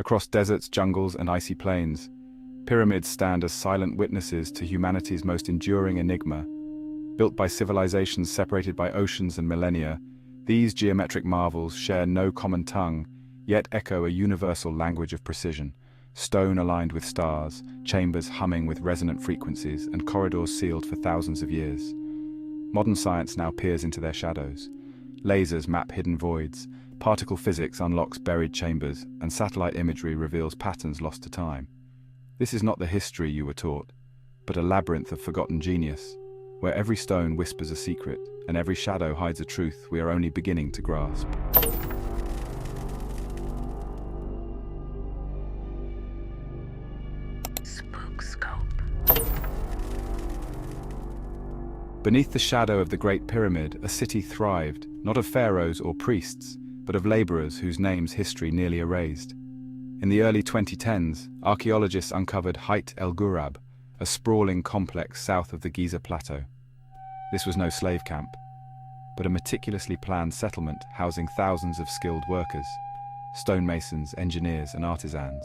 Across deserts, jungles, and icy plains, pyramids stand as silent witnesses to humanity's most enduring enigma. Built by civilizations separated by oceans and millennia, these geometric marvels share no common tongue, yet echo a universal language of precision. Stone aligned with stars, chambers humming with resonant frequencies, and corridors sealed for thousands of years. Modern science now peers into their shadows. Lasers map hidden voids, particle physics unlocks buried chambers, and satellite imagery reveals patterns lost to time. This is not the history you were taught, but a labyrinth of forgotten genius, where every stone whispers a secret, and every shadow hides a truth we are only beginning to grasp. Beneath the shadow of the Great Pyramid, a city thrived, not of pharaohs or priests, but of laborers whose names history nearly erased. In the early 2010s, archaeologists uncovered Hayt el Ghurab, a sprawling complex south of the Giza plateau. This was no slave camp, but a meticulously planned settlement housing thousands of skilled workers, stonemasons, engineers, and artisans.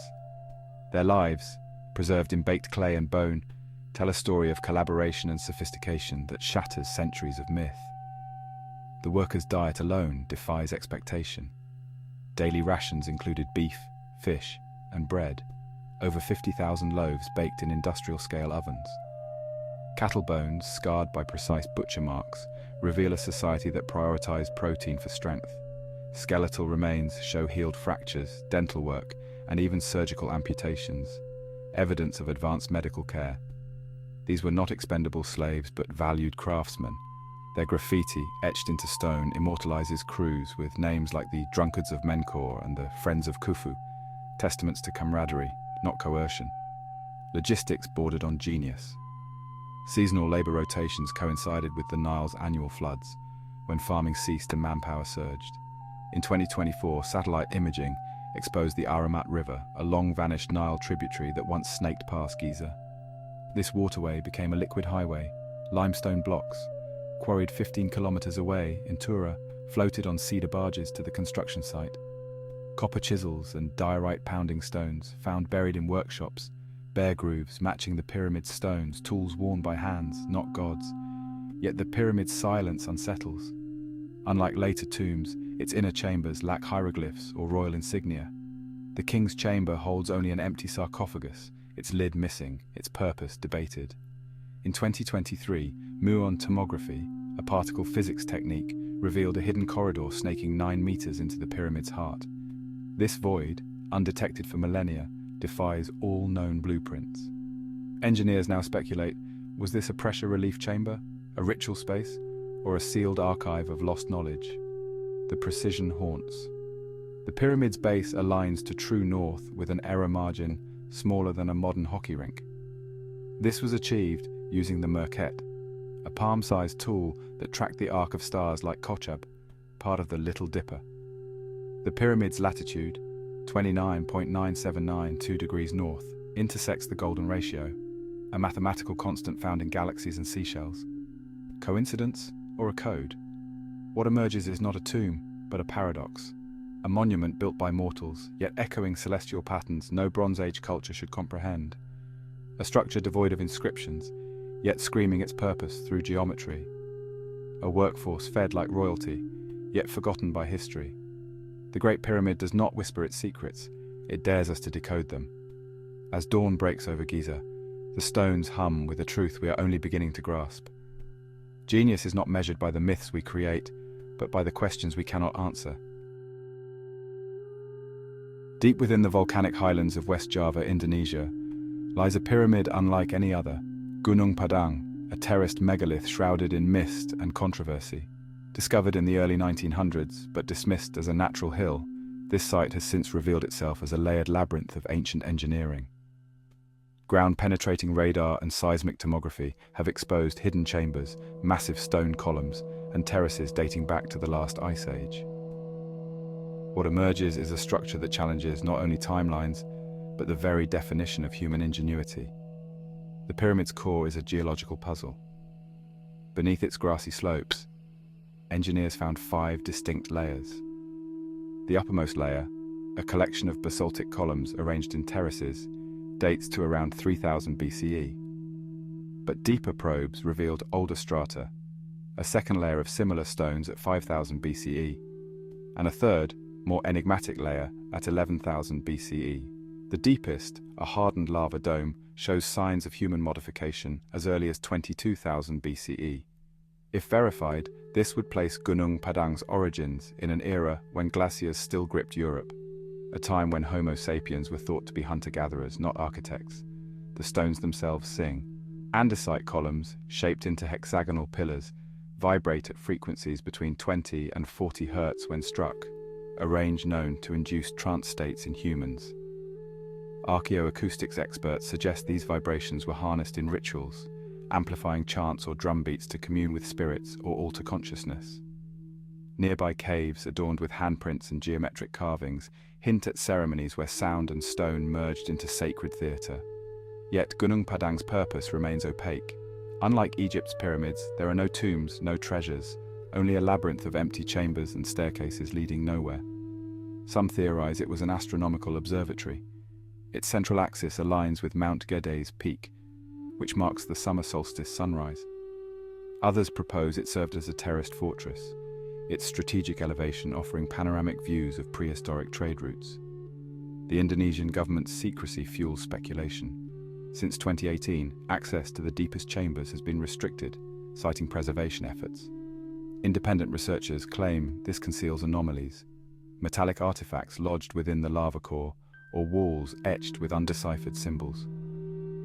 Their lives, preserved in baked clay and bone, tell a story of collaboration and sophistication that shatters centuries of myth. The workers' diet alone defies expectation. Daily rations included beef, fish, and bread, over 50,000 loaves baked in industrial-scale ovens. Cattle bones, scarred by precise butcher marks, reveal a society that prioritized protein for strength. Skeletal remains show healed fractures, dental work, and even surgical amputations, evidence of advanced medical care. These were not expendable slaves, but valued craftsmen. Their graffiti, etched into stone, immortalizes crews with names like the Drunkards of Menkor and the Friends of Khufu, testaments to camaraderie, not coercion. Logistics bordered on genius. Seasonal labor rotations coincided with the Nile's annual floods, when farming ceased and manpower surged. In 2024, satellite imaging exposed the Aramat River, a long-vanished Nile tributary that once snaked past Giza. This waterway became a liquid highway. Limestone blocks, quarried 15 kilometers away in Tura, floated on cedar barges to the construction site. Copper chisels and diorite-pounding stones, found buried in workshops, bear grooves matching the pyramid's stones, tools worn by hands, not gods. Yet the pyramid's silence unsettles. Unlike later tombs, its inner chambers lack hieroglyphs or royal insignia. The king's chamber holds only an empty sarcophagus, its lid missing, its purpose debated. In 2023, muon tomography, a particle physics technique, revealed a hidden corridor snaking 9 meters into the pyramid's heart. This void, undetected for millennia, defies all known blueprints. Engineers now speculate, was this a pressure relief chamber, a ritual space, or a sealed archive of lost knowledge? The precision haunts. The pyramid's base aligns to true north with an error margin smaller than a modern hockey rink. This was achieved using the Mercury, a palm-sized tool that tracked the arc of stars like Kochab, part of the Little Dipper. The pyramid's latitude, 29.9792 degrees north, intersects the golden ratio, a mathematical constant found in galaxies and seashells. Coincidence or a code? What emerges is not a tomb, but a paradox. A monument built by mortals, yet echoing celestial patterns no Bronze Age culture should comprehend. A structure devoid of inscriptions, yet screaming its purpose through geometry. A workforce fed like royalty, yet forgotten by history. The Great Pyramid does not whisper its secrets, it dares us to decode them. As dawn breaks over Giza, the stones hum with a truth we are only beginning to grasp. Genius is not measured by the myths we create, but by the questions we cannot answer. Deep within the volcanic highlands of West Java, Indonesia, lies a pyramid unlike any other, Gunung Padang, a terraced megalith shrouded in mist and controversy. Discovered in the early 1900s, but dismissed as a natural hill, this site has since revealed itself as a layered labyrinth of ancient engineering. Ground-penetrating radar and seismic tomography have exposed hidden chambers, massive stone columns, and terraces dating back to the last ice age. What emerges is a structure that challenges not only timelines, but the very definition of human ingenuity. The pyramid's core is a geological puzzle. Beneath its grassy slopes, engineers found 5 distinct layers. The uppermost layer, a collection of basaltic columns arranged in terraces, dates to around 3000 BCE. But deeper probes revealed older strata, a second layer of similar stones at 5000 BCE, and a third, more enigmatic layer at 11,000 BCE. The deepest, a hardened lava dome, shows signs of human modification as early as 22,000 BCE. If verified, this would place Gunung Padang's origins in an era when glaciers still gripped Europe, a time when Homo sapiens were thought to be hunter-gatherers, not architects. The stones themselves sing. Andesite columns, shaped into hexagonal pillars, vibrate at frequencies between 20 and 40 Hz when struck, a range known to induce trance states in humans. Archaeoacoustics experts suggest these vibrations were harnessed in rituals, amplifying chants or drum beats to commune with spirits or alter consciousness. Nearby caves, adorned with handprints and geometric carvings, hint at ceremonies where sound and stone merged into sacred theatre. Yet Gunung Padang's purpose remains opaque. Unlike Egypt's pyramids, there are no tombs, no treasures, only a labyrinth of empty chambers and staircases leading nowhere. Some theorize it was an astronomical observatory. Its central axis aligns with Mount Gedei's peak, which marks the summer solstice sunrise. Others propose it served as a terraced fortress, its strategic elevation offering panoramic views of prehistoric trade routes. The Indonesian government's secrecy fuels speculation. Since 2018, access to the deepest chambers has been restricted, citing preservation efforts. Independent researchers claim this conceals anomalies, metallic artifacts lodged within the lava core, or walls etched with undeciphered symbols.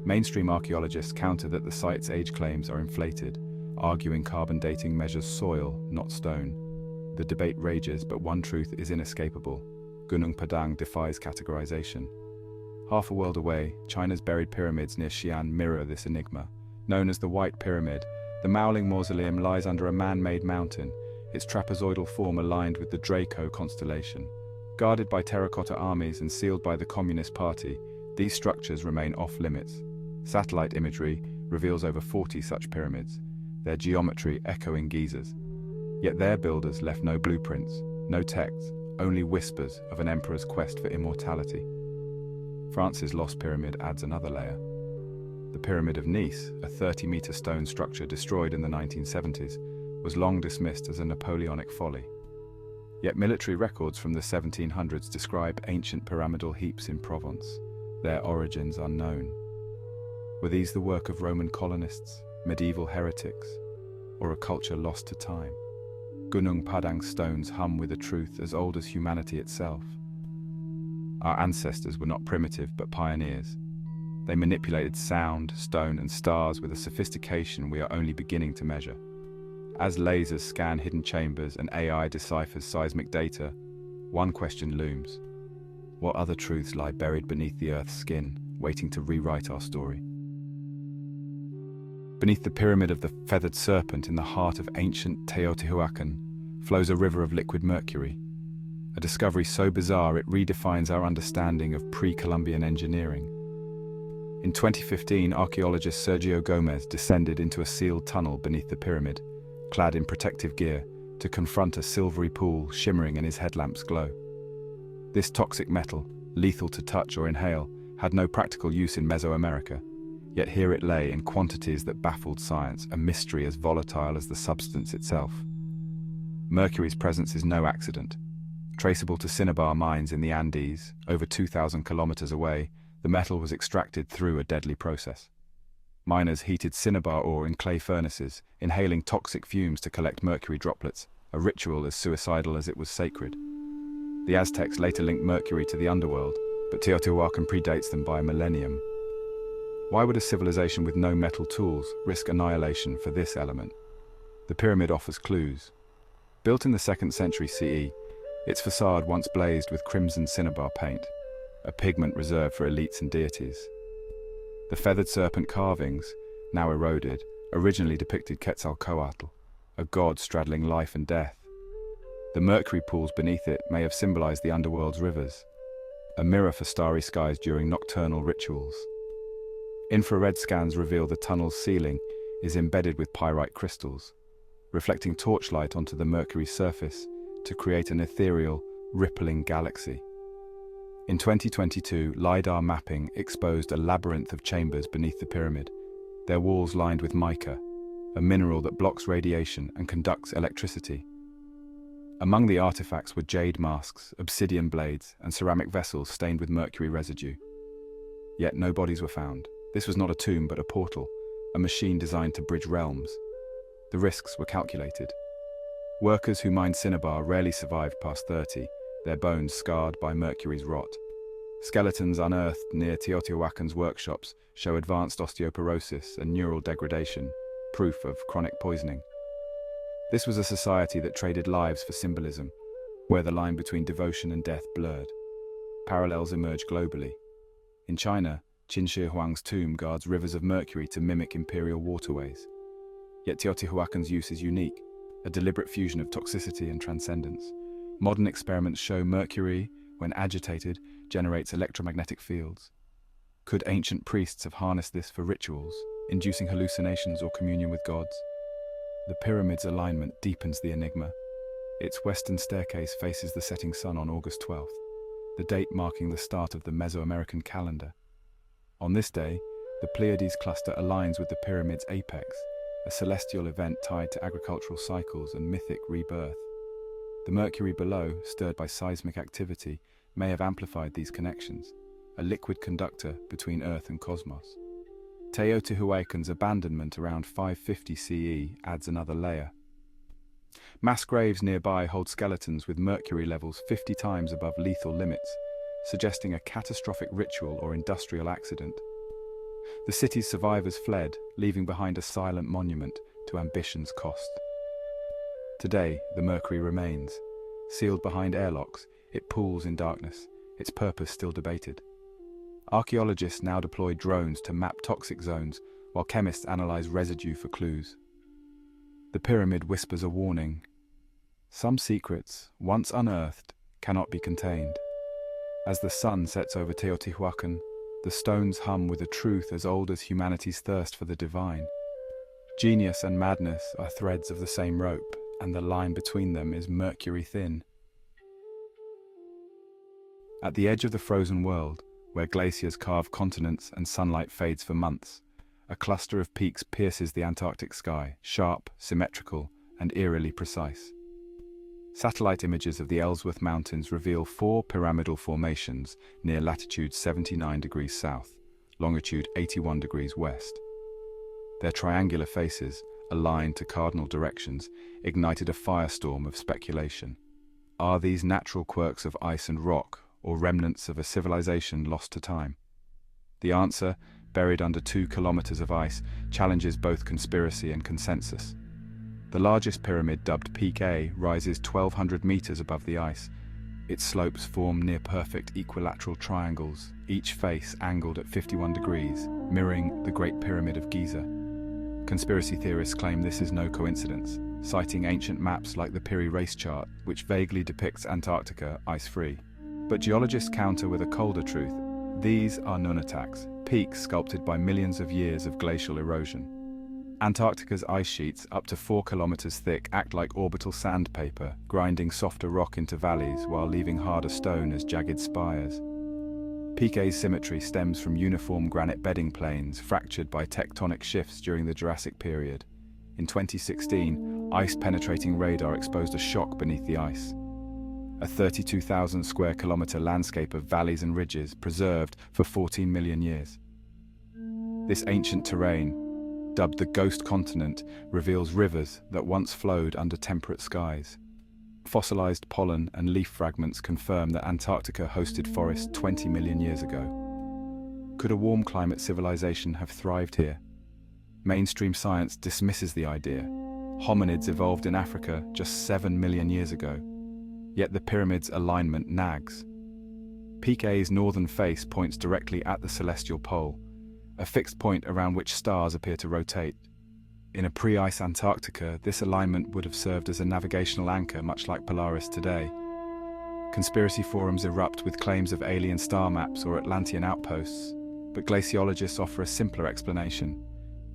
Mainstream archaeologists counter that the site's age claims are inflated, arguing carbon dating measures soil, not stone. The debate rages, but one truth is inescapable: Gunung Padang defies categorization. Half a world away, China's buried pyramids near Xi'an mirror this enigma. Known as the White Pyramid, the Mauling Mausoleum lies under a man-made mountain, its trapezoidal form aligned with the Draco constellation. Guarded by terracotta armies and sealed by the Communist Party, these structures remain off-limits. Satellite imagery reveals over 40 such pyramids, their geometry echoing Giza's. Yet their builders left no blueprints, no texts, only whispers of an emperor's quest for immortality. France's Lost Pyramid adds another layer. The Pyramid of Nice, a 30-meter stone structure destroyed in the 1970s, was long dismissed as a Napoleonic folly. Yet military records from the 1700s describe ancient pyramidal heaps in Provence, their origins unknown. Were these the work of Roman colonists, medieval heretics, or a culture lost to time? Gunung Padang stones hum with a truth as old as humanity itself. Our ancestors were not primitive but pioneers. They manipulated sound, stone, and stars with a sophistication we are only beginning to measure. As lasers scan hidden chambers and AI deciphers seismic data, one question looms: what other truths lie buried beneath the Earth's skin, waiting to rewrite our story? Beneath the pyramid of the feathered serpent in the heart of ancient Teotihuacan flows a river of liquid mercury, a discovery so bizarre it redefines our understanding of pre-Columbian engineering. In 2015, archaeologist Sergio Gomez descended into a sealed tunnel beneath the pyramid, clad in protective gear, to confront a silvery pool shimmering in his headlamp's glow. This toxic metal, lethal to touch or inhale, had no practical use in Mesoamerica, yet here it lay in quantities that baffled science, a mystery as volatile as the substance itself. Mercury's presence is no accident. Traceable to cinnabar mines in the Andes, over 2,000 kilometers away, the metal was extracted through a deadly process. Miners heated cinnabar ore in clay furnaces, inhaling toxic fumes to collect mercury droplets, a ritual as suicidal as it was sacred. The Aztecs later linked mercury to the underworld, but Teotihuacan predates them by a millennium. Why would a civilization with no metal tools risk annihilation for this element? The pyramid offers clues. Built in the 2nd century CE, its facade once blazed with crimson cinnabar paint, a pigment reserved for elites and deities. The feathered serpent carvings, now eroded, originally depicted Quetzalcoatl, a god straddling life and death. The mercury pools beneath it may have symbolized the underworld's rivers, a mirror for starry skies during nocturnal rituals. Infrared scans reveal the tunnel's ceiling is embedded with pyrite crystals, reflecting torchlight onto the mercury's surface to create an ethereal, rippling galaxy. In 2022, LiDAR mapping exposed a labyrinth of chambers beneath the pyramid, their walls lined with mica, a mineral that blocks radiation and conducts electricity. Among the artifacts were jade masks, obsidian blades, and ceramic vessels stained with mercury residue. Yet no bodies were found. This was not a tomb but a portal, a machine designed to bridge realms. The risks were calculated. Workers who mined cinnabar rarely survived past 30, their bones scarred by mercury's rot. Skeletons unearthed near Teotihuacan's workshops show advanced osteoporosis and neural degradation, proof of chronic poisoning. This was a society that traded lives for symbolism, where the line between devotion and death blurred. Parallels emerge globally. In China, Qin Shi Huang's tomb guards rivers of mercury to mimic imperial waterways. Yet Teotihuacan's use is unique, a deliberate fusion of toxicity and transcendence. Modern experiments show mercury, when agitated, generates electromagnetic fields. Could ancient priests have harnessed this for rituals, inducing hallucinations or communion with gods? The pyramid's alignment deepens the enigma. Its western staircase faces the setting sun on August 12th, the date marking the start of the Mesoamerican calendar. On this day, the Pleiades cluster aligns with the pyramid's apex, a celestial event tied to agricultural cycles and mythic rebirth. The mercury below, stirred by seismic activity, may have amplified these connections, a liquid conductor between Earth and cosmos. Teotihuacan's abandonment around 550 CE adds another layer. Mass graves nearby hold skeletons with mercury levels 50 times above lethal limits, suggesting a catastrophic ritual or industrial accident. The city's survivors fled, leaving behind a silent monument to ambition's cost. Today, the mercury remains. Sealed behind airlocks, it pools in darkness, its purpose still debated. Archaeologists now deploy drones to map toxic zones, while chemists analyze residue for clues. The pyramid whispers a warning. Some secrets, once unearthed, cannot be contained. As the sun sets over Teotihuacan, the stones hum with a truth as old as humanity's thirst for the divine. Genius and madness are threads of the same rope, and the line between them is mercury thin. At the edge of the frozen world, where glaciers carve continents and sunlight fades for months, a cluster of peaks pierces the Antarctic sky, sharp, symmetrical, and eerily precise. Satellite images of the Ellsworth Mountains reveal 4 pyramidal formations near latitude 79 degrees south, longitude 81 degrees west. Their triangular faces, aligned to cardinal directions, ignited a firestorm of speculation. Are these natural quirks of ice and rock, or remnants of a civilization lost to time? The answer, buried under 2 kilometers of ice, challenges both conspiracy and consensus. The largest pyramid, dubbed Peak A, rises 1,200 meters above the ice. Its slopes form near-perfect equilateral triangles, each face angled at 51 degrees, mirroring the Great Pyramid of Giza. Conspiracy theorists claim this is no coincidence, citing ancient maps like the Piri Race Chart, which vaguely depicts Antarctica ice-free. But geologists counter with a colder truth. These are nunataks, peaks sculpted by millions of years of glacial erosion. Antarctica's ice sheets, up to 4 kilometers thick, act like orbital sandpaper, grinding softer rock into valleys while leaving harder stone as jagged spires. Peak A's symmetry stems from uniform granite bedding planes fractured by tectonic shifts during the Jurassic period. In 2016, ice-penetrating radar exposed a shock beneath the ice. A 32,000 square kilometer landscape of valleys and ridges preserved for 14 million years. This ancient terrain, dubbed the Ghost Continent, reveals rivers that once flowed under temperate skies. Fossilized pollen and leaf fragments confirm that Antarctica hosted forests 20 million years ago. Could a warm climate civilization have thrived here? Mainstream science dismisses the idea. Hominids evolved in Africa just 7 million years ago. Yet the pyramid's alignment nags. Peak A's northern face points directly at the celestial pole, a fixed point around which stars appear to rotate. In a pre-ice Antarctica, this alignment would have served as a navigational anchor, much like Polaris today. Conspiracy forums erupt with claims of alien star maps or Atlantean outposts, but glaciologists offer a simpler explanation.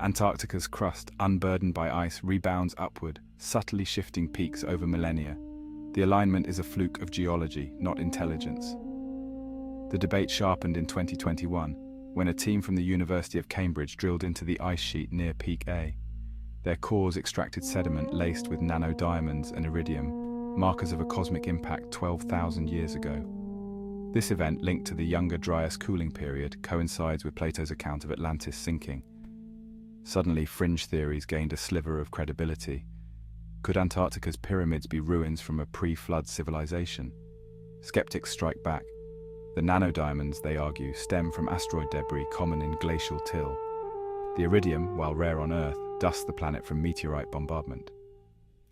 Antarctica's crust, unburdened by ice, rebounds upward, subtly shifting peaks over millennia. The alignment is a fluke of geology, not intelligence. The debate sharpened in 2021, when a team from the University of Cambridge drilled into the ice sheet near Peak A. Their cores extracted sediment laced with nanodiamonds and iridium, markers of a cosmic impact 12,000 years ago. This event, linked to the Younger Dryas cooling period, coincides with Plato's account of Atlantis sinking. Suddenly, fringe theories gained a sliver of credibility. Could Antarctica's pyramids be ruins from a pre-flood civilization? Skeptics strike back. The nanodiamonds, they argue, stem from asteroid debris common in glacial till. The iridium, while rare on Earth, dusts the planet from meteorite bombardment.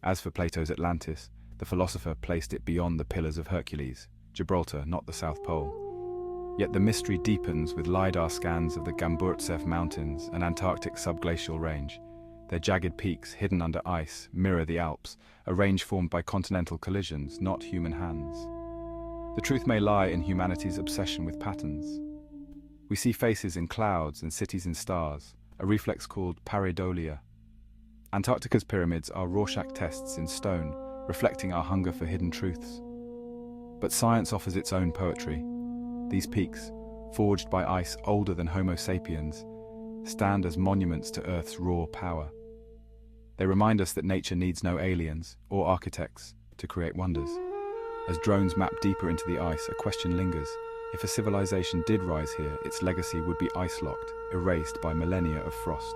As for Plato's Atlantis, the philosopher placed it beyond the Pillars of Hercules, Gibraltar, not the South Pole. Yet the mystery deepens with LiDAR scans of the Gamburtsev Mountains, an Antarctic subglacial range. Their jagged peaks, hidden under ice, mirror the Alps, a range formed by continental collisions, not human hands. The truth may lie in humanity's obsession with patterns. We see faces in clouds and cities in stars, a reflex called pareidolia. Antarctica's pyramids are Rorschach tests in stone, reflecting our hunger for hidden truths. But science offers its own poetry. These peaks, forged by ice older than Homo sapiens, stand as monuments to Earth's raw power. They remind us that nature needs no aliens or architects to create wonders. As drones map deeper into the ice, a question lingers. If a civilization did rise here, its legacy would be ice-locked, erased by millennia of frost.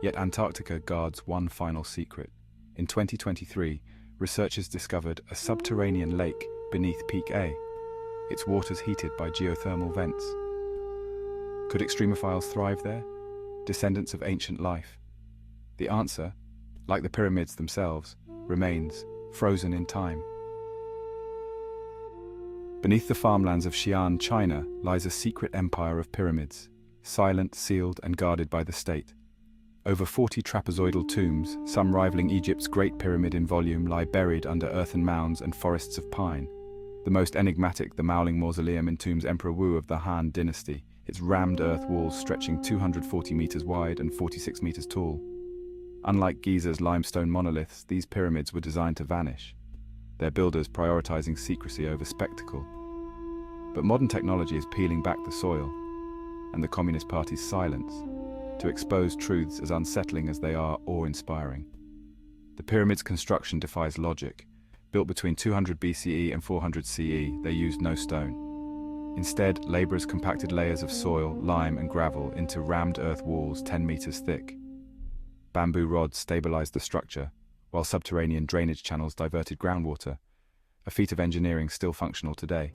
Yet Antarctica guards one final secret. In 2023, researchers discovered a subterranean lake beneath Peak A, its waters heated by geothermal vents. Could extremophiles thrive there? Descendants of ancient life? The answer, like the pyramids themselves, remains frozen in time. Beneath the farmlands of Xi'an, China, lies a secret empire of pyramids, silent, sealed, and guarded by the state. Over 40 trapezoidal tombs, some rivaling Egypt's Great Pyramid in volume, lie buried under earthen mounds and forests of pine. The most enigmatic, the Maoling Mausoleum, entombs Emperor Wu of the Han dynasty, its rammed earth walls stretching 240 meters wide and 46 meters tall. Unlike Giza's limestone monoliths, these pyramids were designed to vanish, their builders prioritizing secrecy over spectacle. But modern technology is peeling back the soil, and the Communist Party's silence, to expose truths as unsettling as they are awe-inspiring. The pyramid's construction defies logic. Built between 200 BCE and 400 CE, they used no stone. Instead, laborers compacted layers of soil, lime, and gravel into rammed earth walls 10 meters thick. Bamboo rods stabilized the structure, while subterranean drainage channels diverted groundwater, a feat of engineering still functional today.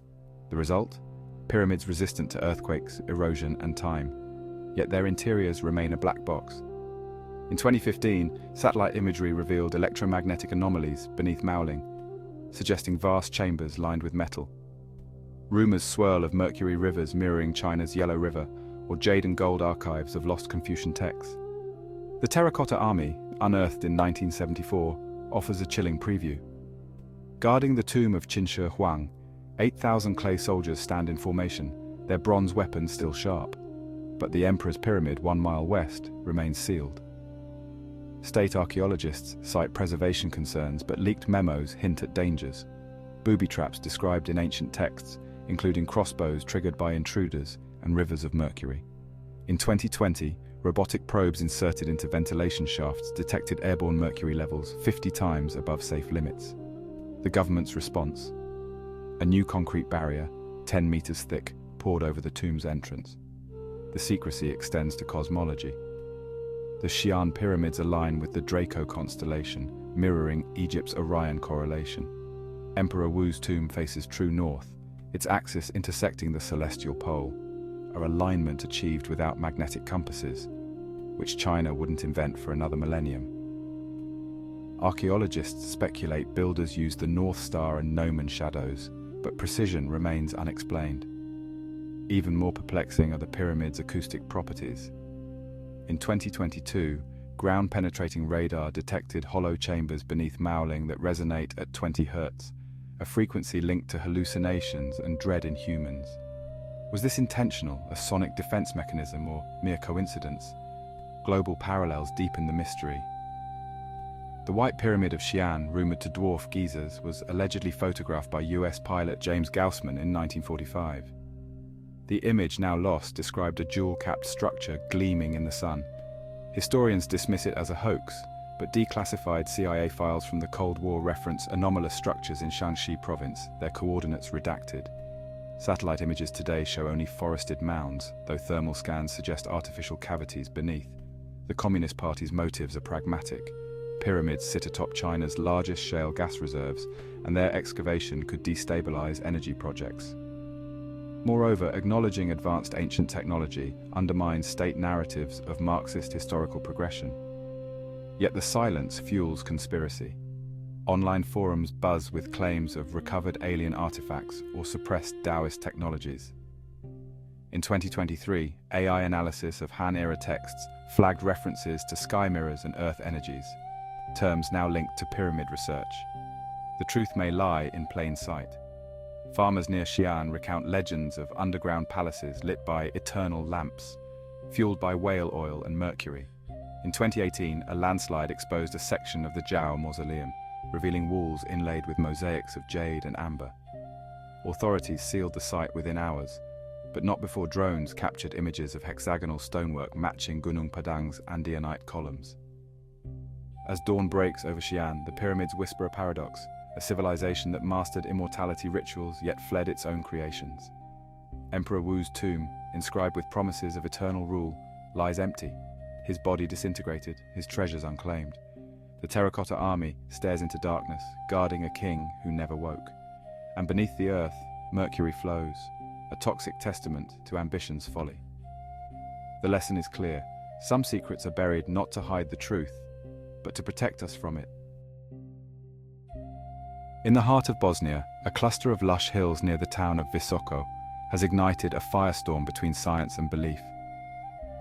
The result? Pyramids resistant to earthquakes, erosion, and time. Yet their interiors remain a black box. In 2015, satellite imagery revealed electromagnetic anomalies beneath Maoling, suggesting vast chambers lined with metal. Rumors swirl of Mercury rivers mirroring China's Yellow River, or jade and gold archives of lost Confucian texts. The Terracotta Army, unearthed in 1974, offers a chilling preview. Guarding the tomb of Qin Shi Huang, 8,000 clay soldiers stand in formation, their bronze weapons still sharp. But the Emperor's Pyramid 1 mile west remains sealed. State archaeologists cite preservation concerns, but leaked memos hint at dangers. Booby traps described in ancient texts, including crossbows triggered by intruders and rivers of mercury. In 2020, robotic probes inserted into ventilation shafts detected airborne mercury levels 50 times above safe limits. The government's response? A new concrete barrier, 10 meters thick, poured over the tomb's entrance. The secrecy extends to cosmology. The Xi'an pyramids align with the Draco constellation, mirroring Egypt's Orion correlation. Emperor Wu's tomb faces true north, its axis intersecting the celestial pole, a alignment achieved without magnetic compasses, which China wouldn't invent for another millennium. Archaeologists speculate builders used the North Star and gnomon shadows, but precision remains unexplained. Even more perplexing are the pyramid's acoustic properties. In 2022, ground-penetrating radar detected hollow chambers beneath Maoling that resonate at 20 Hz, a frequency linked to hallucinations and dread in humans. Was this intentional, a sonic defense mechanism, or mere coincidence? Global parallels deepen the mystery. The White Pyramid of Xi'an, rumored to dwarf Giza's, was allegedly photographed by US pilot James Gaussman in 1945. The image, now lost, described a jewel-capped structure gleaming in the sun. Historians dismiss it as a hoax, but declassified CIA files from the Cold War reference anomalous structures in Shanxi province, their coordinates redacted. Satellite images today show only forested mounds, though thermal scans suggest artificial cavities beneath. The Communist Party's motives are pragmatic. Pyramids sit atop China's largest shale gas reserves, and their excavation could destabilize energy projects. Moreover, acknowledging advanced ancient technology undermines state narratives of Marxist historical progression. Yet the silence fuels conspiracy. Online forums buzz with claims of recovered alien artifacts or suppressed Taoist technologies. In 2023, AI analysis of Han-era texts flagged references to sky mirrors and Earth energies, terms now linked to pyramid research. The truth may lie in plain sight. Farmers near Xi'an recount legends of underground palaces lit by eternal lamps, fueled by whale oil and mercury. In 2018, a landslide exposed a section of the Zhao mausoleum, revealing walls inlaid with mosaics of jade and amber. Authorities sealed the site within hours, but not before drones captured images of hexagonal stonework matching Gunung Padang's Andeanite columns. As dawn breaks over Xi'an, the pyramids whisper a paradox, a civilization that mastered immortality rituals yet fled its own creations. Emperor Wu's tomb, inscribed with promises of eternal rule, lies empty, his body disintegrated, his treasures unclaimed. The terracotta army stares into darkness, guarding a king who never woke. And beneath the earth, Mercury flows, a toxic testament to ambition's folly. The lesson is clear. Some secrets are buried not to hide the truth, but to protect us from it. In the heart of Bosnia, a cluster of lush hills near the town of Visoko has ignited a firestorm between science and belief.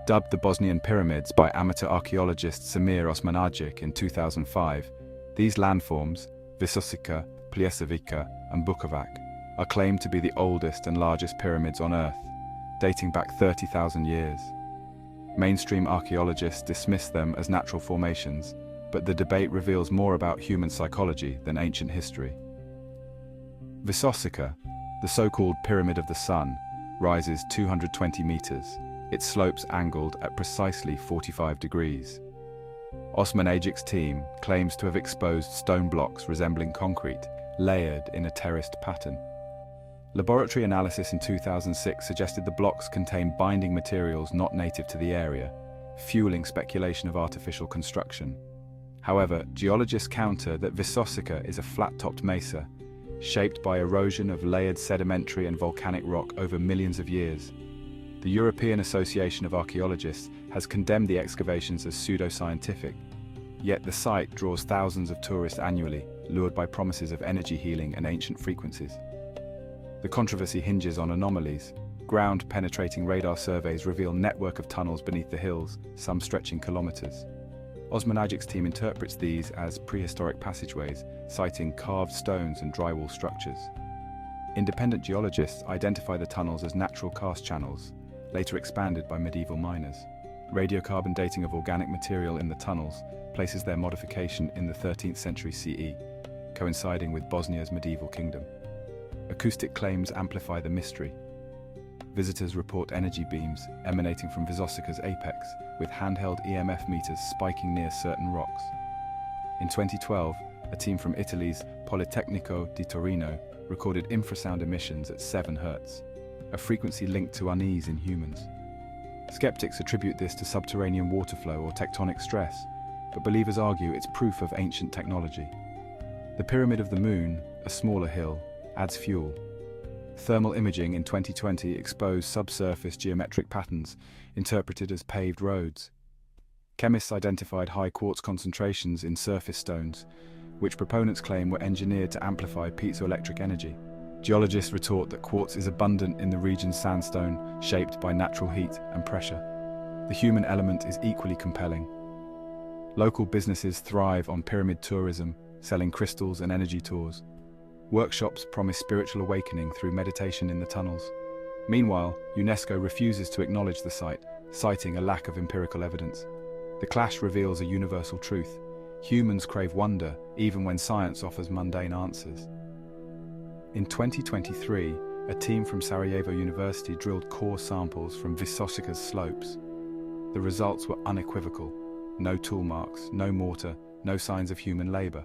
Dubbed the Bosnian Pyramids by amateur archaeologist Samir Osmanagic in 2005, these landforms, Visoko, Pljesevica and Bukovac, are claimed to be the oldest and largest pyramids on Earth, dating back 30,000 years. Mainstream archaeologists dismiss them as natural formations, but the debate reveals more about human psychology than ancient history. Visoko, the so-called Pyramid of the Sun, rises 220 meters, its slopes angled at precisely 45 degrees. Osmanagic's team claims to have exposed stone blocks resembling concrete, layered in a terraced pattern. Laboratory analysis in 2006 suggested the blocks contain binding materials not native to the area, fueling speculation of artificial construction. However, geologists counter that Visoko is a flat-topped mesa, shaped by erosion of layered sedimentary and volcanic rock over millions of years. The European Association of Archaeologists has condemned the excavations as pseudo-scientific, yet the site draws thousands of tourists annually, lured by promises of energy healing and ancient frequencies. The controversy hinges on anomalies. Ground-penetrating radar surveys reveal a network of tunnels beneath the hills, some stretching kilometers. Osmanagic's team interprets these as prehistoric passageways, citing carved stones and drywall structures. Independent geologists identify the tunnels as natural karst channels, later expanded by medieval miners. Radiocarbon dating of organic material in the tunnels places their modification in the 13th century CE, coinciding with Bosnia's medieval kingdom. Acoustic claims amplify the mystery. Visitors report energy beams emanating from Visoko's apex, with handheld EMF meters spiking near certain rocks. In 2012, a team from Italy's Politecnico di Torino recorded infrasound emissions at 7 Hz, a frequency linked to unease in humans. Skeptics attribute this to subterranean water flow or tectonic stress, but believers argue it's proof of ancient technology. The Pyramid of the Moon, a smaller hill, adds fuel. Thermal imaging in 2020 exposed subsurface geometric patterns, interpreted as paved roads. Chemists identified high quartz concentrations in surface stones, which proponents claim were engineered to amplify piezoelectric energy. Geologists retort that quartz is abundant in the region's sandstone, shaped by natural heat and pressure. The human element is equally compelling. Local businesses thrive on pyramid tourism, selling crystals and energy tours. Workshops promise spiritual awakening through meditation in the tunnels. Meanwhile, UNESCO refuses to acknowledge the site, citing a lack of empirical evidence. The clash reveals a universal truth. Humans crave wonder, even when science offers mundane answers. In 2023, a team from Sarajevo University drilled core samples from Visoko's slopes. The results were unequivocal. No tool marks, no mortar, no signs of human labor.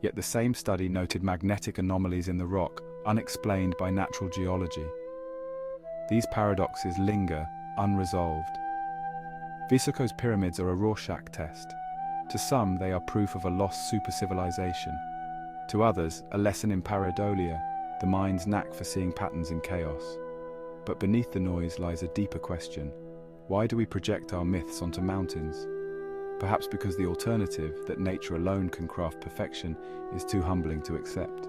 Yet the same study noted magnetic anomalies in the rock, unexplained by natural geology. These paradoxes linger, unresolved. Visoko's pyramids are a Rorschach test. To some, they are proof of a lost super-civilization. To others, a lesson in pareidolia, the mind's knack for seeing patterns in chaos. But beneath the noise lies a deeper question. Why do we project our myths onto mountains? Perhaps because the alternative, that nature alone can craft perfection, is too humbling to accept.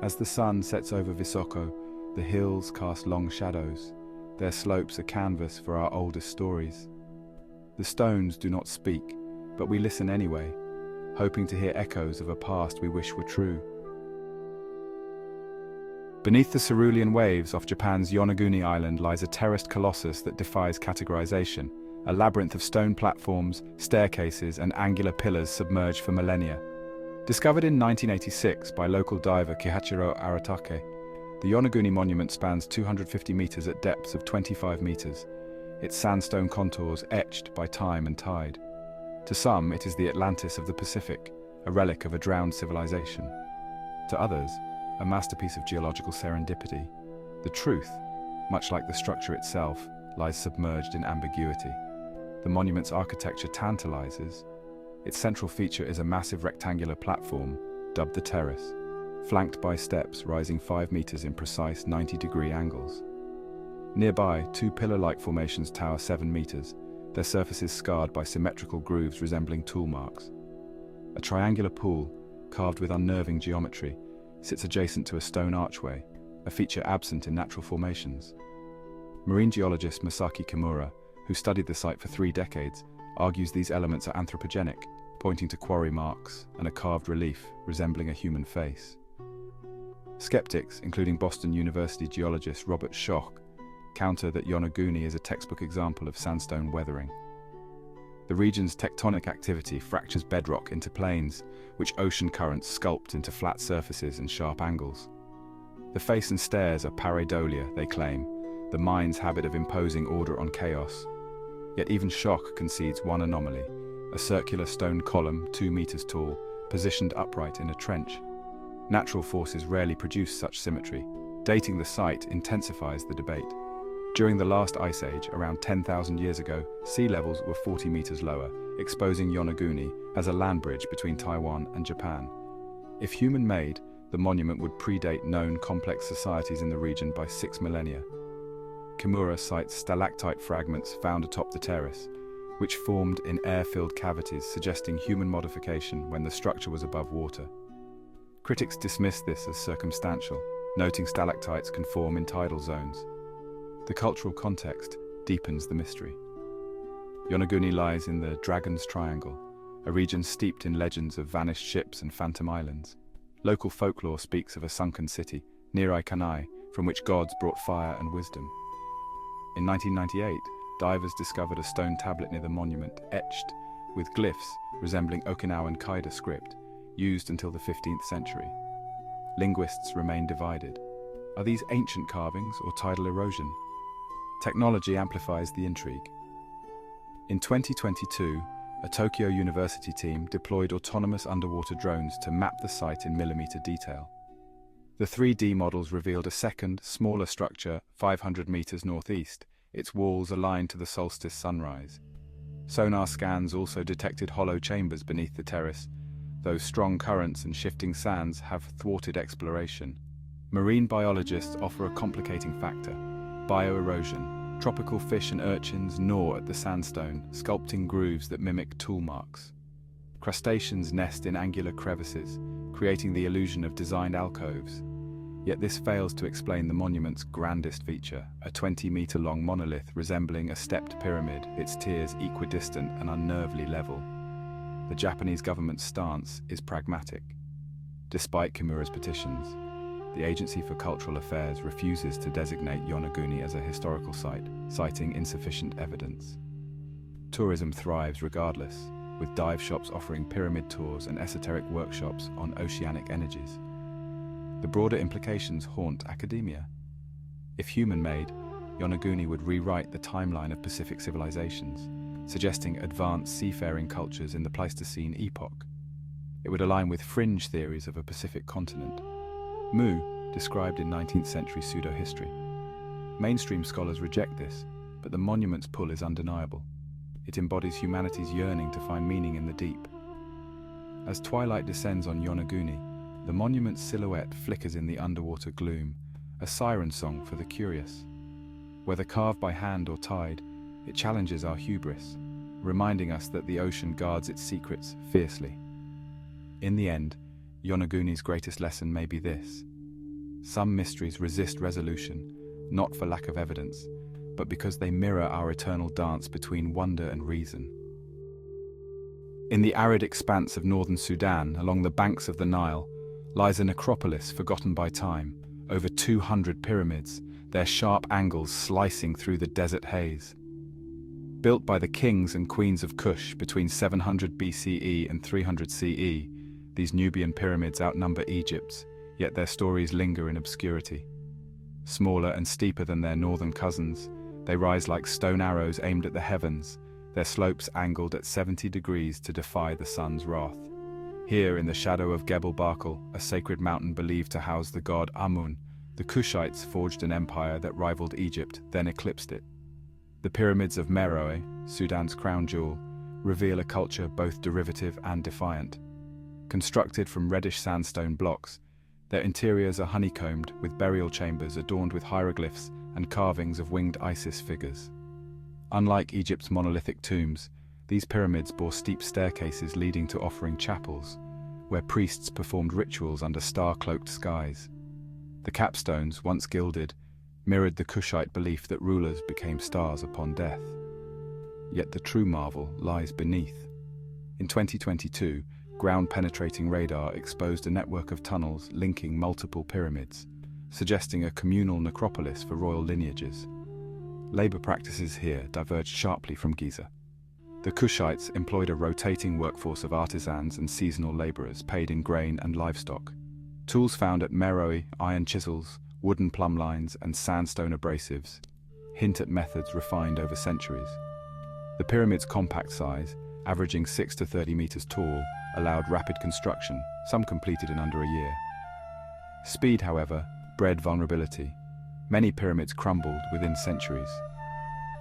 As the sun sets over Visoko, the hills cast long shadows, their slopes a canvas for our oldest stories. The stones do not speak, but we listen anyway, hoping to hear echoes of a past we wish were true. Beneath the cerulean waves off Japan's Yonaguni island lies a terraced colossus that defies categorization, a labyrinth of stone platforms, staircases, and angular pillars submerged for millennia. Discovered in 1986 by local diver Kihachiro Aratake, the Yonaguni monument spans 250 meters at depths of 25 meters, its sandstone contours etched by time and tide. To some, it is the Atlantis of the Pacific, a relic of a drowned civilization. To others, a masterpiece of geological serendipity. The truth, much like the structure itself, lies submerged in ambiguity. The monument's architecture tantalizes. Its central feature is a massive rectangular platform, dubbed the terrace, flanked by steps rising 5 meters in precise 90-degree angles. Nearby, two pillar-like formations tower 7 meters, their surfaces scarred by symmetrical grooves resembling tool marks. A triangular pool, carved with unnerving geometry, sits adjacent to a stone archway, a feature absent in natural formations. Marine geologist Masaki Kimura, who studied the site for 3 decades, argues these elements are anthropogenic, pointing to quarry marks and a carved relief resembling a human face. Skeptics, including Boston University geologist Robert Schoch, counter that Yonaguni is a textbook example of sandstone weathering. The region's tectonic activity fractures bedrock into planes, which ocean currents sculpt into flat surfaces and sharp angles. The face and stairs are pareidolia, they claim, the mind's habit of imposing order on chaos. Yet even Schoch concedes one anomaly, a circular stone column 2 meters tall, positioned upright in a trench. Natural forces rarely produce such symmetry. Dating the site intensifies the debate. During the last ice age, around 10,000 years ago, sea levels were 40 meters lower, exposing Yonaguni as a land bridge between Taiwan and Japan. If human-made, the monument would predate known complex societies in the region by 6 millennia. Kimura cites stalactite fragments found atop the terrace, which formed in air-filled cavities suggesting human modification when the structure was above water. Critics dismiss this as circumstantial, noting stalactites can form in tidal zones. The cultural context deepens the mystery. Yonaguni lies in the Dragon's Triangle, a region steeped in legends of vanished ships and phantom islands. Local folklore speaks of a sunken city, Nirai Kanai, from which gods brought fire and wisdom. In 1998, divers discovered a stone tablet near the monument, etched with glyphs resembling Okinawan Kaida script, used until the 15th century. Linguists remain divided. Are these ancient carvings or tidal erosion? Technology amplifies the intrigue. In 2022, a Tokyo University team deployed autonomous underwater drones to map the site in millimeter detail. The 3D models revealed a second, smaller structure 500 meters northeast, its walls aligned to the solstice sunrise. Sonar scans also detected hollow chambers beneath the terrace, though strong currents and shifting sands have thwarted exploration. Marine biologists offer a complicating factor: bioerosion. Tropical fish and urchins gnaw at the sandstone, sculpting grooves that mimic tool marks. Crustaceans nest in angular crevices, creating the illusion of designed alcoves. Yet this fails to explain the monument's grandest feature, a 20-meter-long monolith resembling a stepped pyramid, its tiers equidistant and unnervingly level. The Japanese government's stance is pragmatic. Despite Kimura's petitions, the Agency for Cultural Affairs refuses to designate Yonaguni as a historical site, citing insufficient evidence. Tourism thrives regardless, with dive shops offering pyramid tours and esoteric workshops on oceanic energies. the broader implications haunt academia. If human-made, Yonaguni would rewrite the timeline of Pacific civilizations, suggesting advanced seafaring cultures in the Pleistocene epoch. It would align with fringe theories of a Pacific continent, described in 19th century pseudo-history. Mainstream scholars reject this, but the monument's pull is undeniable. It embodies humanity's yearning to find meaning in the deep. As twilight descends on Yonaguni, the monument's silhouette flickers in the underwater gloom, a siren song for the curious. Whether carved by hand or tide, it challenges our hubris, reminding us that the ocean guards its secrets fiercely. In the end, Yonaguni's greatest lesson may be this: some mysteries resist resolution, not for lack of evidence, but because they mirror our eternal dance between wonder and reason. In the arid expanse of northern Sudan, along the banks of the Nile, lies a necropolis forgotten by time, over 200 pyramids, their sharp angles slicing through the desert haze. Built by the kings and queens of Kush between 700 BCE and 300 CE, these Nubian pyramids outnumber Egypt's, yet their stories linger in obscurity. Smaller and steeper than their northern cousins, they rise like stone arrows aimed at the heavens, their slopes angled at 70 degrees to defy the sun's wrath. Here, in the shadow of Gebel Barkal, a sacred mountain believed to house the god Amun, the Kushites forged an empire that rivaled Egypt, then eclipsed it. The pyramids of Meroe, Sudan's crown jewel, reveal a culture both derivative and defiant. Constructed from reddish sandstone blocks, their interiors are honeycombed with burial chambers adorned with hieroglyphs and carvings of winged Isis figures. Unlike Egypt's monolithic tombs, these pyramids bore steep staircases leading to offering chapels, where priests performed rituals under star-cloaked skies. The capstones, once gilded, mirrored the Kushite belief that rulers became stars upon death. Yet the true marvel lies beneath. In 2022, ground-penetrating radar exposed a network of tunnels linking multiple pyramids, suggesting a communal necropolis for royal lineages. Labor practices here diverged sharply from Giza. The Kushites employed a rotating workforce of artisans and seasonal laborers paid in grain and livestock. Tools found at Meroe, iron chisels, wooden plumb lines, and sandstone abrasives, hint at methods refined over centuries. The pyramid's compact size, averaging 6 to 30 meters tall, allowed rapid construction, some completed in under a year. Speed, however, bred vulnerability. Many pyramids crumbled within centuries,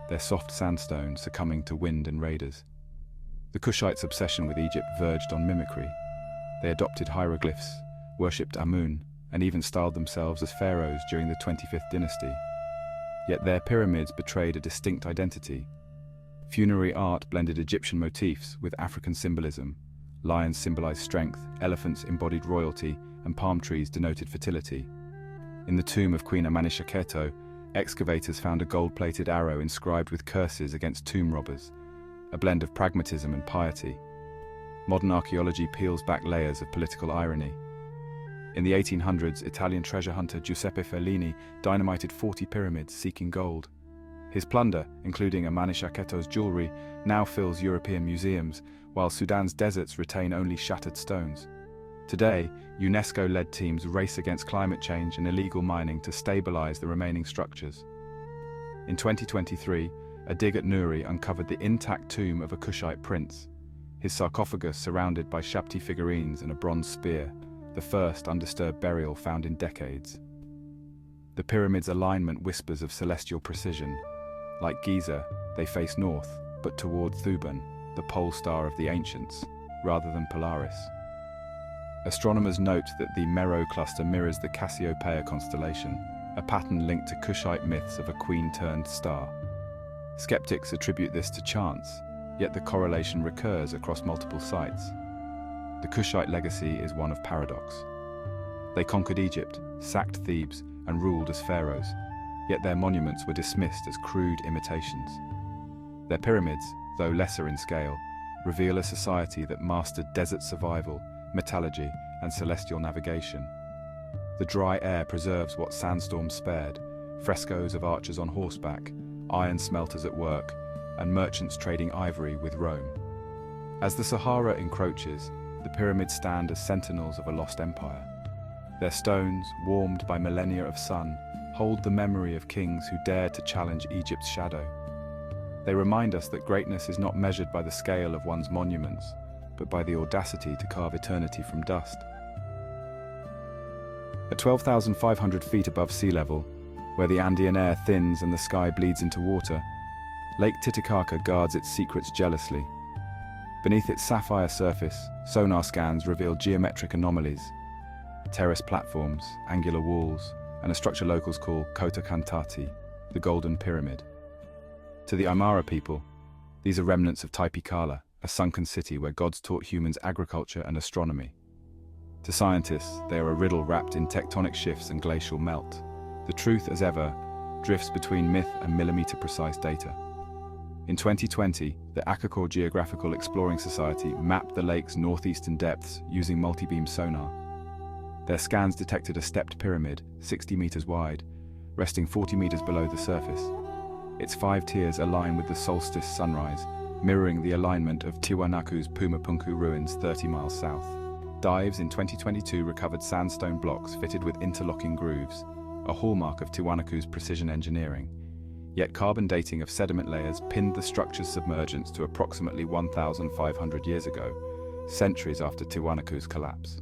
their soft sandstone succumbing to wind and raiders. The Kushites' obsession with Egypt verged on mimicry. They adopted hieroglyphs, worshipped Amun, and even styled themselves as pharaohs during the 25th dynasty. Yet their pyramids betrayed a distinct identity. Funerary art blended Egyptian motifs with African symbolism. Lions symbolized strength, elephants embodied royalty, and palm trees denoted fertility. In the tomb of Queen Amenhotep, excavators found a gold-plated arrow inscribed with curses against tomb robbers, a blend of pragmatism and piety. Modern archaeology peels back layers of political irony. In the 1800s, Italian treasure hunter Giuseppe Fellini dynamited 40 pyramids seeking gold. His plunder, including Amenhotep's jewelry, now fills European museums, while Sudan's deserts retain only shattered stones. Today, UNESCO-led teams race against climate change and illegal mining to stabilize the remaining structures. In 2023, a dig at Nuri uncovered the intact tomb of a Kushite prince, his sarcophagus surrounded by Shabti figurines and a bronze spear, the first undisturbed burial found in decades. The pyramid's alignment whispers of celestial precision. Like Giza, they face north, but toward Thuban, the pole star of the ancients, rather than Polaris. Astronomers note that the Meroe cluster mirrors the Cassiopeia constellation, a pattern linked to Kushite myths of a queen-turned star. Skeptics attribute this to chance, yet the correlation recurs across multiple sites. The Kushite legacy is one of paradox. They conquered Egypt, sacked Thebes, and ruled as pharaohs, yet their monuments were dismissed as crude imitations. Their pyramids, though lesser in scale, reveal a society that mastered desert survival, metallurgy, and celestial navigation. The dry air preserves what sandstorms spared: frescoes of archers on horseback, iron smelters at work, and merchants trading ivory with Rome. As the Sahara encroaches, the pyramids stand as sentinels of a lost empire. Their stones, warmed by millennia of sun, hold the memory of kings who dared to challenge Egypt's shadow. They remind us that greatness is not measured by the scale of one's monuments, but by the audacity to carve eternity from dust. At 12,500 feet above sea level, where the Andean air thins and the sky bleeds into water, Lake Titicaca guards its secrets jealously. Beneath its sapphire surface, sonar scans reveal geometric anomalies, terrace platforms, angular walls, and a structure locals call Kota Kantati, the Golden Pyramid. To the Aymara people, these are remnants of Titicaca, a sunken city where gods taught humans agriculture and astronomy. To scientists, they are a riddle wrapped in tectonic shifts and glacial melt. The truth, as ever, drifts between myth and millimeter-precise data. In 2020, the Akakor Geographical Exploring Society mapped the lake's northeastern depths using multi-beam sonar. Their scans detected a stepped pyramid, 60 meters wide, resting 40 meters below the surface. Its 5 tiers align with the solstice sunrise, mirroring the alignment of Tiwanaku's Pumapunku ruins 30 miles south. Dives in 2022 recovered sandstone blocks fitted with interlocking grooves, a hallmark of Tiwanaku's precision engineering. Yet carbon dating of sediment layers pinned the structure's submergence to approximately 1,500 years ago, centuries after Tiwanaku's collapse.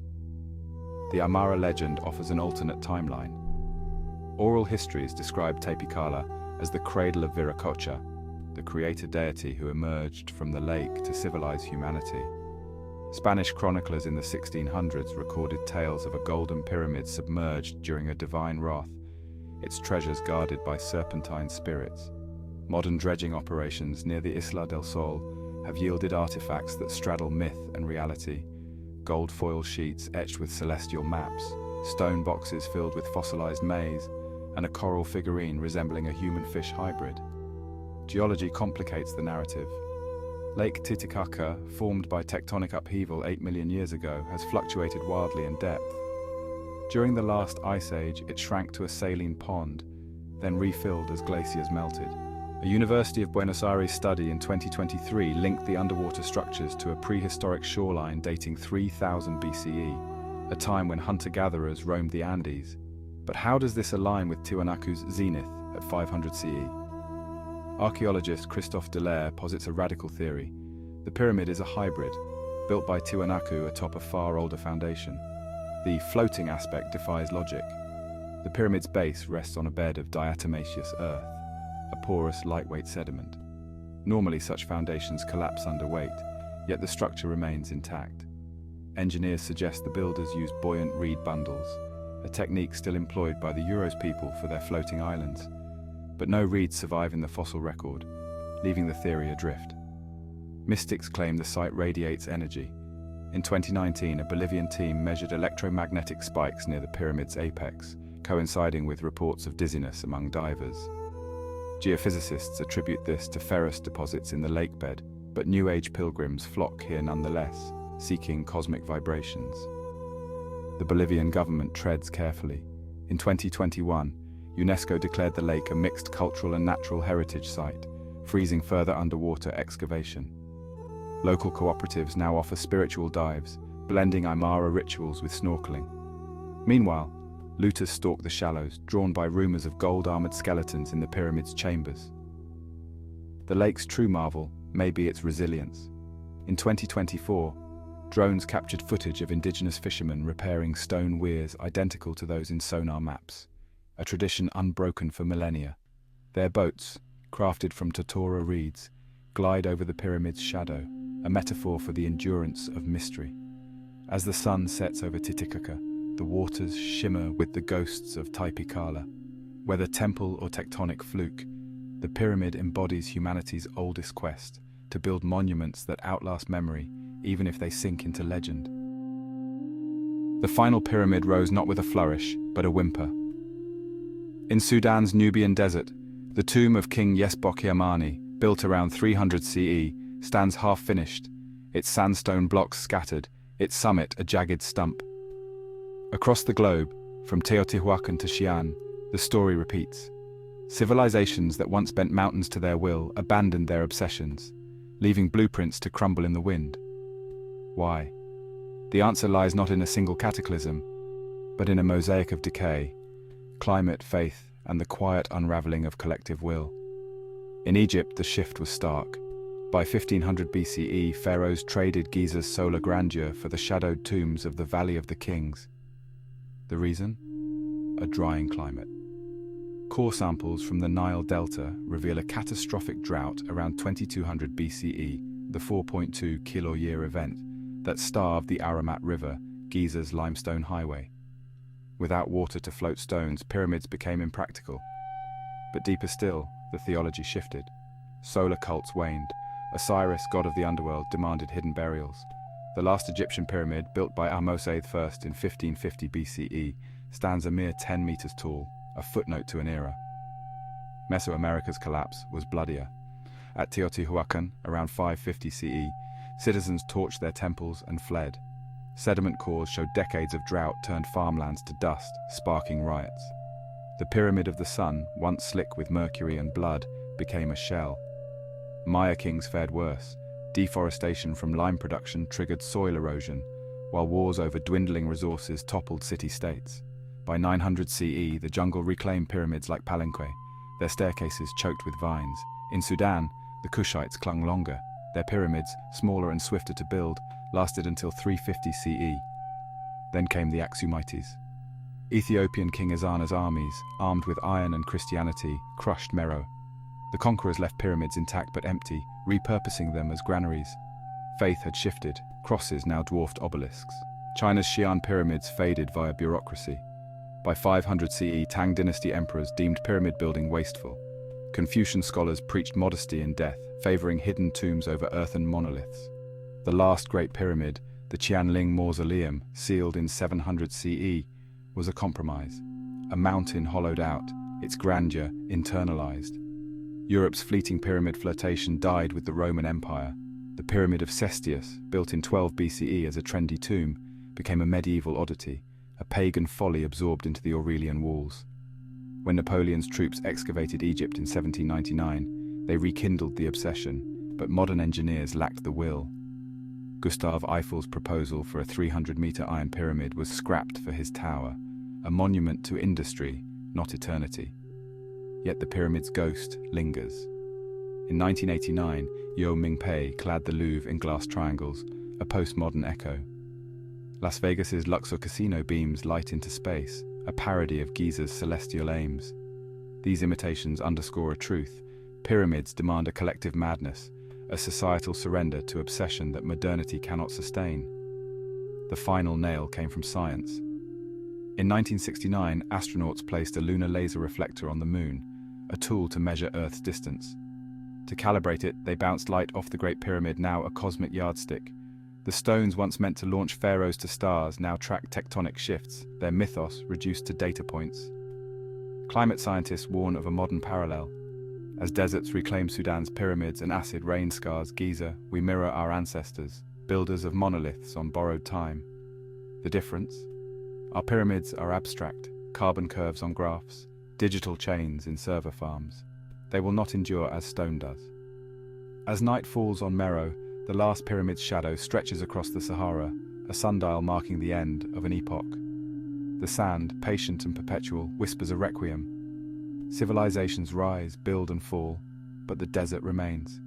The Aymara legend offers an alternate timeline. Oral histories describe Titicaca as the cradle of Viracocha, the creator deity who emerged from the lake to civilize humanity. Spanish chroniclers in the 1600s recorded tales of a golden pyramid submerged during a divine wrath, its treasures guarded by serpentine spirits. Modern dredging operations near the Isla del Sol have yielded artifacts that straddle myth and reality. Gold foil sheets etched with celestial maps, stone boxes filled with fossilized maize, and a coral figurine resembling a human-fish hybrid. Geology complicates the narrative. Lake Titicaca, formed by tectonic upheaval 8 million years ago, has fluctuated wildly in depth. During the last ice age, it shrank to a saline pond, then refilled as glaciers melted. A University of Buenos Aires study in 2023 linked the underwater structures to a prehistoric shoreline dating 3000 BCE, a time when hunter-gatherers roamed the Andes. But how does this align with Tiwanaku's zenith at 500 CE? Archaeologist Christophe Delaire posits a radical theory. The pyramid is a hybrid, built by Tiwanaku atop a far older foundation. The floating aspect defies logic. The pyramid's base rests on a bed of diatomaceous earth, a porous, lightweight sediment. Normally such foundations collapse under weight, yet the structure remains intact. Engineers suggest the builders used buoyant reed bundles, a technique still employed by the Uros people for their floating islands. But no reeds survive in the fossil record, leaving the theory adrift. Mystics claim the site radiates energy. In 2019, a Bolivian team measured electromagnetic spikes near the pyramid's apex, coinciding with reports of dizziness among divers. Geophysicists attribute this to ferrous deposits in the lake bed, but New Age pilgrims flock here nonetheless, seeking cosmic vibrations. The Bolivian government treads carefully. In 2021, UNESCO declared the lake a mixed cultural and natural heritage site, freezing further underwater excavation. Local cooperatives now offer spiritual dives, blending Aymara rituals with snorkeling. Meanwhile, looters stalk the shallows, drawn by rumors of gold-armored skeletons in the pyramid's chambers. The lake's true marvel may be its resilience. In 2024, drones captured footage of indigenous fishermen repairing stone weirs identical to those in sonar maps, a tradition unbroken for millennia. Their boats, crafted from totora reeds, glide over the pyramid's shadow, a metaphor for the endurance of mystery. As the sun sets over Titicaca, the waters shimmer with the ghosts of Titicaca. Whether temple or tectonic fluke, the pyramid embodies humanity's oldest quest to build monuments that outlast memory, even if they sink into legend. The final pyramid rose not with a flourish, but a whimper. In Sudan's Nubian desert, the tomb of King Yesboki-Amani, built around 300 CE, stands half-finished, its sandstone blocks scattered, its summit a jagged stump. Across the globe, from Teotihuacan to Xi'an, the story repeats. Civilizations that once bent mountains to their will abandoned their obsessions, leaving blueprints to crumble in the wind. Why? The answer lies not in a single cataclysm, but in a mosaic of decay, climate, faith, and the quiet unraveling of collective will. In Egypt, the shift was stark. By 1500 BCE, pharaohs traded Giza's solar grandeur for the shadowed tombs of the Valley of the Kings. The reason? A drying climate. Core samples from the Nile Delta reveal a catastrophic drought around 2200 BCE, the 4.2 kilo-year event that starved the Aramat River, Giza's limestone highway. Without water to float stones, pyramids became impractical. But deeper still, the theology shifted. Solar cults waned. Osiris, god of the underworld, demanded hidden burials. The last Egyptian pyramid, built by Ahmose I in 1550 BCE, stands a mere 10 meters tall, a footnote to an era. Mesoamerica's collapse was bloodier. At Teotihuacan, around 550 CE, citizens torched their temples and fled. Sediment cores showed decades of drought turned farmlands to dust, sparking riots. The Pyramid of the Sun, once slick with mercury and blood, became a shell. Maya kings fared worse. Deforestation from lime production triggered soil erosion, while wars over dwindling resources toppled city-states. By 900 CE, the jungle reclaimed pyramids like Palenque, their staircases choked with vines. In Sudan, the Kushites clung longer. Their pyramids, smaller and swifter to build, lasted until 350 CE. Then came the Aksumites. Ethiopian King Ezana's armies, armed with iron and Christianity, crushed Meroe. The conquerors left pyramids intact but empty, repurposing them as granaries. Faith had shifted, crosses now dwarfed obelisks. China's Xi'an pyramids faded via bureaucracy. By 500 CE, Tang dynasty emperors deemed pyramid building wasteful. Confucian scholars preached modesty in death, favoring hidden tombs over earthen monoliths. The last great pyramid, the Qianling Mausoleum, sealed in 700 CE, was a compromise. A mountain hollowed out, its grandeur internalized. Europe's fleeting pyramid flirtation died with the Roman Empire. The Pyramid of Cestius, built in 12 BCE as a trendy tomb, became a medieval oddity, a pagan folly absorbed into the Aurelian walls. When Napoleon's troops excavated Egypt in 1799, they rekindled the obsession, but modern engineers lacked the will. Gustave Eiffel's proposal for a 300-meter iron pyramid was scrapped for his tower, a monument to industry, not eternity. Yet the pyramid's ghost lingers. In 1989, Yeo Ming-pei clad the Louvre in glass triangles, a postmodern echo. Las Vegas's Luxor casino beams light into space, a parody of Giza's celestial aims. These imitations underscore a truth. Pyramids demand a collective madness, a societal surrender to obsession that modernity cannot sustain. The final nail came from science. In 1969, astronauts placed a lunar laser reflector on the moon, a tool to measure Earth's distance. To calibrate it, they bounced light off the Great Pyramid, now a cosmic yardstick. The stones once meant to launch pharaohs to stars now track tectonic shifts, their mythos reduced to data points. Climate scientists warn of a modern parallel. As deserts reclaim Sudan's pyramids and acid rain scars Giza, we mirror our ancestors, builders of monoliths on borrowed time. The difference? Our pyramids are abstract, carbon curves on graphs, digital chains in server farms. They will not endure as stone does. As night falls on Meroe, the last pyramid's shadow stretches across the Sahara, a sundial marking the end of an epoch. The sand, patient and perpetual, whispers a requiem. Civilizations rise, build and fall, but the desert remains.